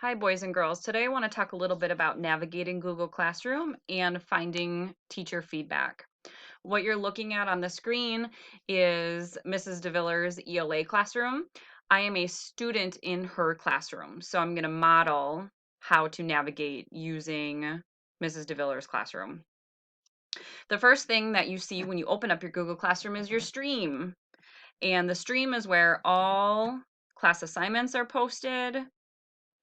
Hi, boys and girls. Today I want to talk a little bit about navigating Google Classroom and finding teacher feedback. What you're looking at on the screen is Mrs. DeViller's ELA classroom. I am a student in her classroom, so I'm going to model how to navigate using Mrs. DeViller's classroom. The first thing that you see when you open up your Google Classroom is your stream. And the stream is where all class assignments are posted.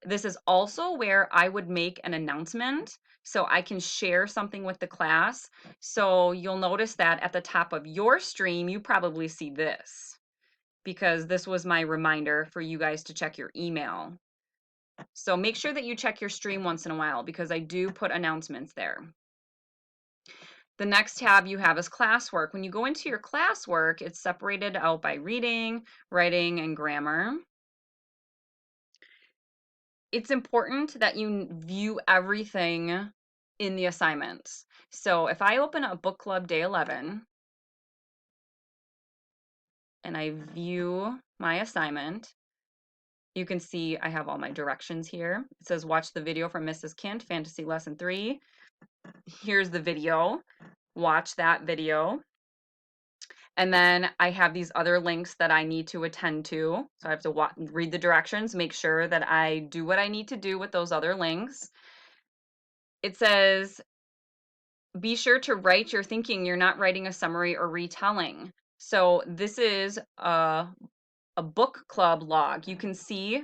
This is also where I would make an announcement so I can share something with the class. So you'll notice that at the top of your stream, you probably see this because this was my reminder for you guys to check your email. So make sure that you check your stream once in a while because I do put announcements there. The next tab you have is classwork. When you go into your classwork, it's separated out by reading, writing, and grammar. It's important that you view everything in the assignments. So if I open up Book Club Day 11 and I view my assignment, you can see I have all my directions here. It says watch the video from Mrs. Kent, Fantasy Lesson 3. Here's the video. Watch that video. And then I have these other links that I need to attend to. So I have to read the directions, make sure that I do what I need to do with those other links. It says be sure to write your thinking. You're not writing a summary or retelling. So this is a book club log. You can see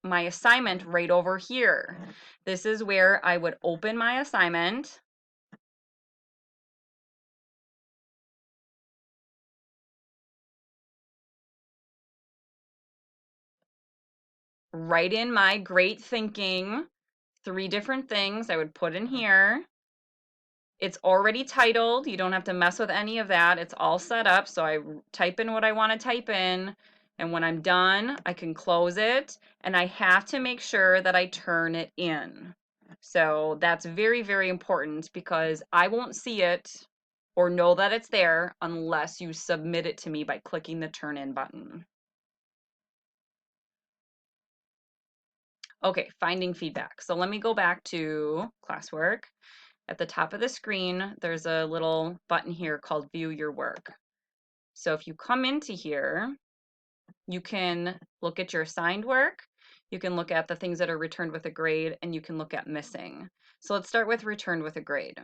my assignment right over here. This is where I would open my assignment. Write in my great thinking. 3 different things I would put in here. It's already titled. You don't have to mess with any of that. It's all set up. So I type in what I want to type in. And when I'm done, I can close it. And I have to make sure that I turn it in. So that's very, very important because I won't see it or know that it's there unless you submit it to me by clicking the turn in button. Okay, finding feedback. So let me go back to classwork. At the top of the screen, there's a little button here called View Your Work. So if you come into here, you can look at your assigned work, you can look at the things that are returned with a grade, and you can look at missing. So let's start with returned with a grade.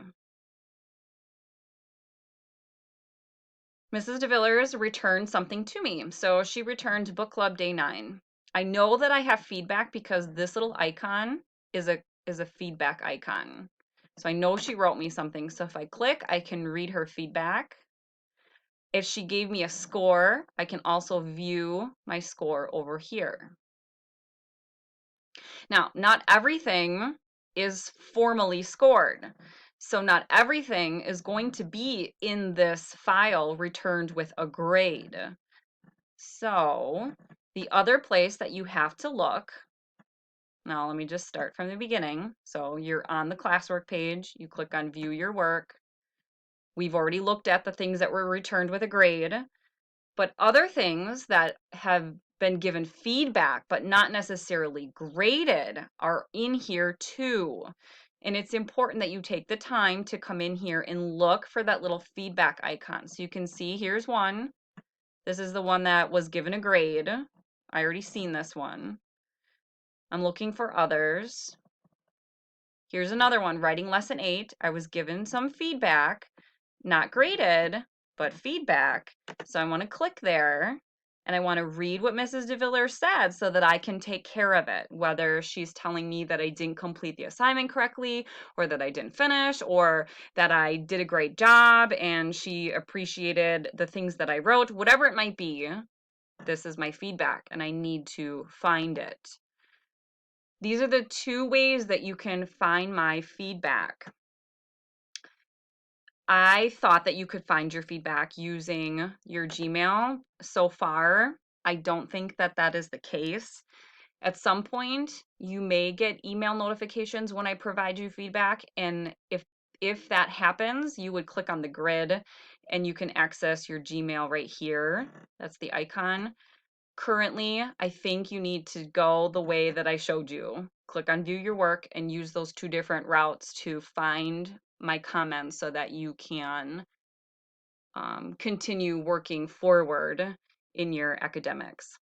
Mrs. DeVillers returned something to me. So she returned Book Club Day 9. I know that I have feedback because this little icon is a feedback icon. So I know she wrote me something. So if I click, I can read her feedback. If she gave me a score, I can also view my score over here. Now, not everything is formally scored. So not everything is going to be in this file returned with a grade. So the other place that you have to look, now let me just start from the beginning. So you're on the classwork page, you click on View Your Work. We've already looked at the things that were returned with a grade. But other things that have been given feedback but not necessarily graded are in here too. And it's important that you take the time to come in here and look for that little feedback icon. So you can see here's one. This is the one that was given a grade. I already seen this one. I'm looking for others. Here's another one, writing lesson 8. I was given some feedback, not graded, but feedback. So I want to click there and I want to read what Mrs. DeVillers said so that I can take care of it, whether she's telling me that I didn't complete the assignment correctly or that I didn't finish or that I did a great job and she appreciated the things that I wrote, whatever it might be. This is my feedback and I need to find it. These are the 2 ways that you can find my feedback. I thought that you could find your feedback using your Gmail. So far, I don't think that that is the case. At some point, you may get email notifications when I provide you feedback, and if that happens, you would click on the grid and you can access your Gmail right here. That's the icon. Currently, I think you need to go the way that I showed you. Click on view your work and use those two different routes to find my comments so that you can continue working forward in your academics.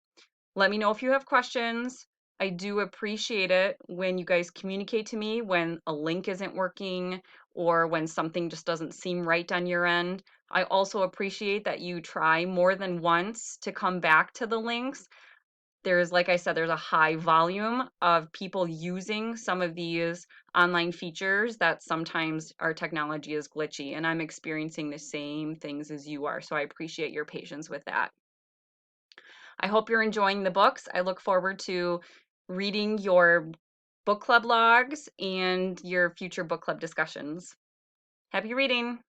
Let me know if you have questions. I do appreciate it when you guys communicate to me when a link isn't working or when something just doesn't seem right on your end. I also appreciate that you try more than once to come back to the links. There's, like I said, there's a high volume of people using some of these online features that sometimes our technology is glitchy, and I'm experiencing the same things as you are. So I appreciate your patience with that. I hope you're enjoying the books. I look forward to reading your book club logs and your future book club discussions. Happy reading!